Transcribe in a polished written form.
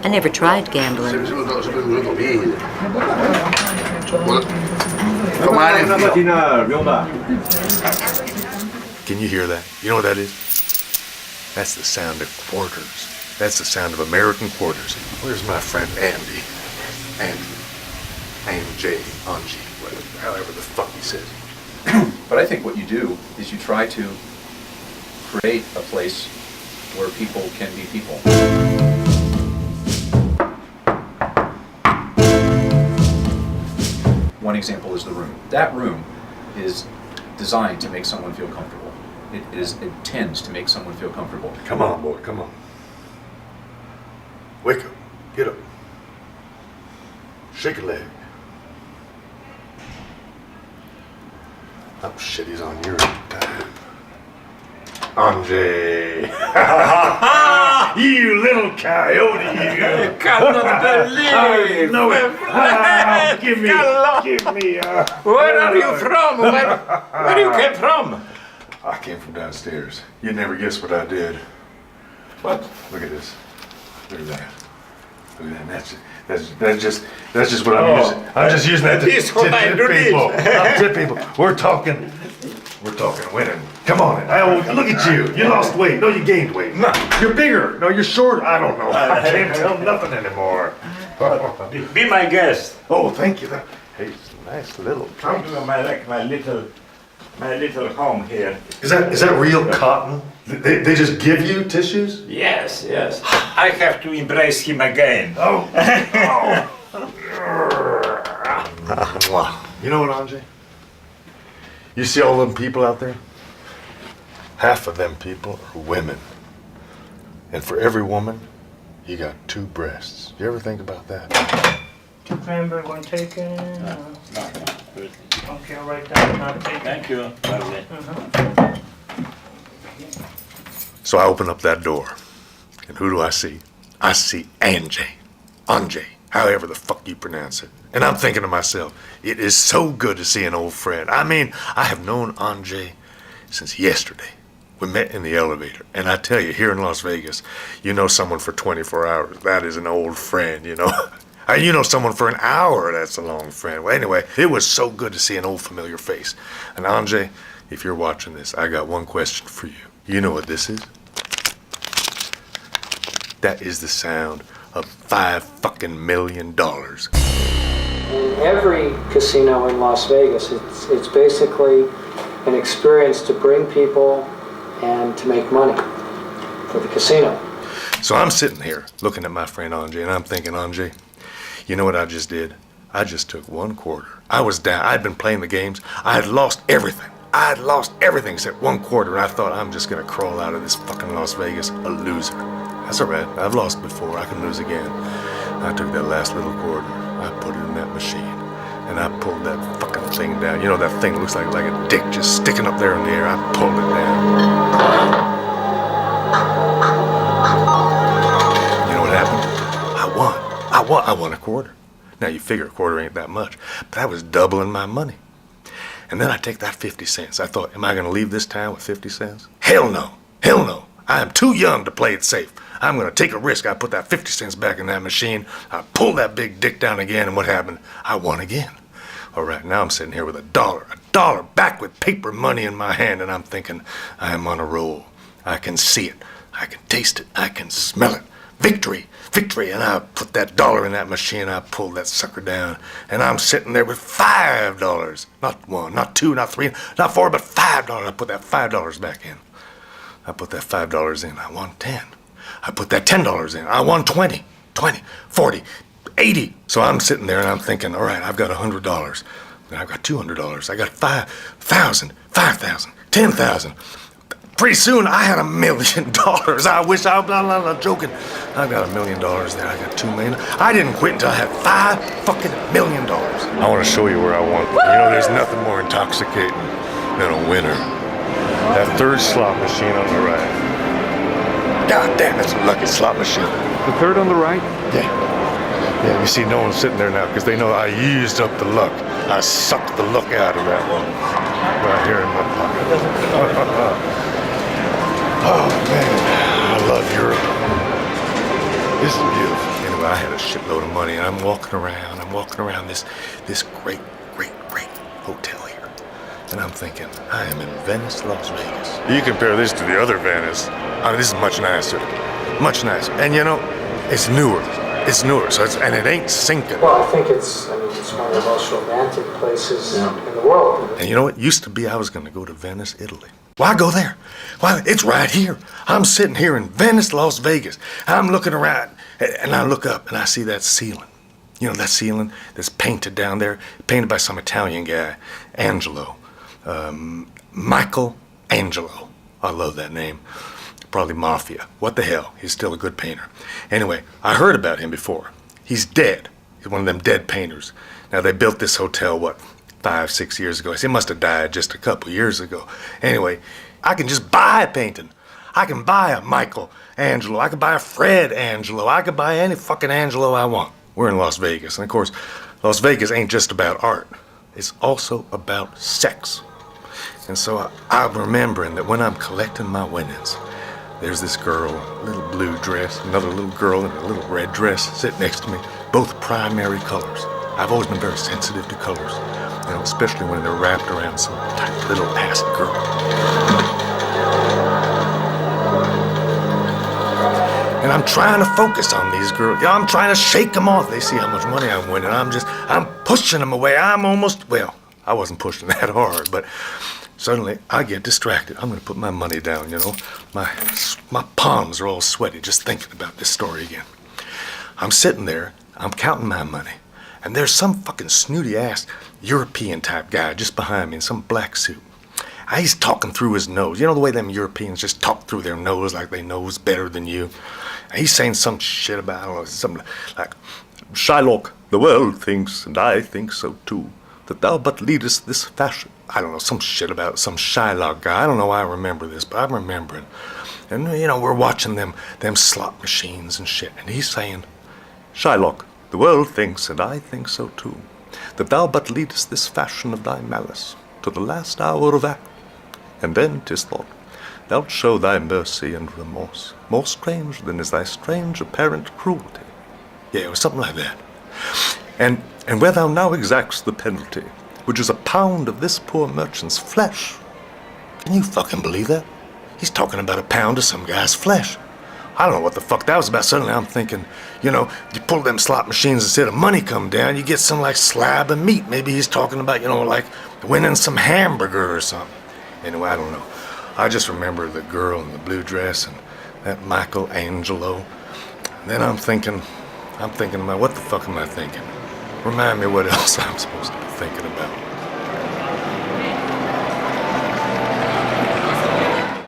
I never tried gambling. Can you hear that? You know what that is? That's the sound of quarters. That's the sound of American quarters. Where's my friend Andy? Andy, whatever, however the fuck he says. But I think what you do is you try to create a place where people can be people. One example is the room. That room is designed to make someone feel comfortable. It tends to make someone feel comfortable. Come on, boy, come on. Wake up, get up. Shake a leg. Oh shit, he's on your time. Andre. You little coyote, you. Cannot believe. No, give me. Where are you from? Where you came from? I came from downstairs. You'd never guess what I did. What? Look at this. Look at that. Look at that. That's just what I'm using. I'm just using that to tip people. I'll tip people. We're talking winning. Come on. Look at you. You lost weight. No, you gained weight. No, you're bigger. No, you're shorter. I don't know. I can't tell nothing anymore. Be my guest. Oh, thank you. Hey, it's a nice little Come to my little home here. Is that real cotton? They just give you tissues? Yes. I have to embrace him again. Oh. You know what, Andre? You see all them people out there? Half of them people are women. And for every woman, you got 2 breasts. You ever think about that? 2 cranberry, 1 taken. No. Good. Okay, I'll write down, not taken. Thank you. Lovely. So I open up that door, and who do I see? I see Anjay, however the fuck you pronounce it. And I'm thinking to myself, it is so good to see an old friend. I mean, I have known Anjay since yesterday. We met in the elevator, and I tell you, here in Las Vegas, you know someone for 24 hours, that is an old friend, you know. You know someone for an hour, that's a long friend. Well, anyway, it was so good to see an old familiar face. And Anjay, if you're watching this, I got one question for you. You know what this is? That is the sound of $5 million. In every casino in Las Vegas, it's basically an experience to bring people and to make money for the casino. So I'm sitting here looking at my friend Anjay, and I'm thinking, Anjay, you know what I just did? I just took 1 quarter. I was down. I'd been playing the games. I had lost everything. I had lost everything except 1 quarter, and I thought I'm just gonna crawl out of this fucking Las Vegas a loser. That's all right. I've lost before. I can lose again. I took that last little quarter. I put it in that machine, and I pulled that fucking thing down. You know that thing looks like a dick just sticking up there in the air. I pulled it down. You know what happened? I won a quarter. Now you figure a quarter ain't that much, but I was doubling my money. And then I take that 50 cents. I thought, am I gonna leave this town with 50 cents? Hell no. Hell no. I am too young to play it safe. I'm gonna take a risk. I put that 50 cents back in that machine. I pulled that big dick down again, and what happened? I won again. All right, now I'm sitting here with a dollar back with paper money in my hand, and I'm thinking, I am on a roll. I can see it. I can taste it. I can smell it. Victory, and I put that dollar in that machine, I pulled that sucker down, and I'm sitting there with $5. Not 1, not 2, not 3, not 4, but $5. I put that $5 back in. I put that $5 in, I won 10. I put that $10 in, I won 20, 40, 80. So I'm sitting there and I'm thinking, all right, I've got $100. Then I've got $200. I got 5,000, 10,000. Pretty soon I had $1 million. I wish I'm not joking. I've got $1 million there. I got $2 million. I didn't quit until I had $5 million. I want to show you where I won. You know, there's nothing more intoxicating than a winner. That 3rd slot machine on the right. God damn, that's a lucky slot machine. The 3rd on the right? Yeah. Yeah, you see, no one's sitting there now because they know I used up the luck. I sucked the luck out of that one. Right here in my pocket. Oh man, I love Europe. This is beautiful. Anyway, I had a shitload of money, and I'm walking around this great hotel here. And I'm thinking, I am in Venice, Las Vegas. You compare this to the other Venice. I mean, this is much nicer. Much nicer. And you know, it's newer. It's newer, so and it ain't sinking. Well, I think it's one of the most romantic places in the world. And you know what? Used to be I was going to go to Venice, Italy. Why go there? Why, it's right here. I'm sitting here in Venice, Las Vegas. I'm looking around, and I look up, and I see that ceiling. You know, that ceiling that's painted down there, painted by some Italian guy, Angelo. Michael Angelo. I love that name. Probably Mafia. What the hell? He's still a good painter. Anyway, I heard about him before. He's dead. He's one of them dead painters. Now, they built this hotel, 5-6 years ago. He must have died just a couple years ago. Anyway, I can just buy a painting. I can buy a Michael Angelo. I can buy a Fred Angelo. I can buy any fucking Angelo I want. We're in Las Vegas. And of course, Las Vegas ain't just about art. It's also about sex. And so I'm remembering that when I'm collecting my winnings, there's this girl, a little blue dress, another little girl in a little red dress sitting next to me, both primary colors. I've always been very sensitive to colors, you know, especially when they're wrapped around some tight little ass girl. And I'm trying to focus on these girls. I'm trying to shake them off. They see how much money I'm winning. I'm pushing them away. I wasn't pushing that hard, but suddenly I get distracted. I'm going to put my money down, you know. My palms are all sweaty just thinking about this story again. I'm sitting there, I'm counting my money, and there's some fucking snooty-ass European type guy just behind me in some black suit. He's talking through his nose. You know the way them Europeans just talk through their nose like they knows better than you? He's saying some shit about, I don't know, something like, Shylock, the world thinks, and I think so too, that thou but leadest this fashion. I don't know, some shit about some Shylock guy. I don't know why I remember this, but I'm remembering. And, you know, we're watching them slot machines and shit. And he's saying, Shylock, the world thinks, and I think so too, that thou but leadest this fashion of thy malice to the last hour of act. And then, 'tis thought, thou'lt show thy mercy and remorse, more strange than is thy strange apparent cruelty. Yeah, it was something like that. And where thou now exacts the penalty, which is a pound of this poor merchant's flesh. Can you fucking believe that? He's talking about a pound of some guy's flesh. I don't know what the fuck that was about. Suddenly I'm thinking, you know, you pull them slot machines, instead of money come down, you get some like slab of meat. Maybe he's talking about, you know, like winning some hamburger or something. Anyway, I don't know. I just remember the girl in the blue dress and that Michael Angelo. And then I'm thinking about what the fuck am I thinking? Remind me what else I'm supposed to be thinking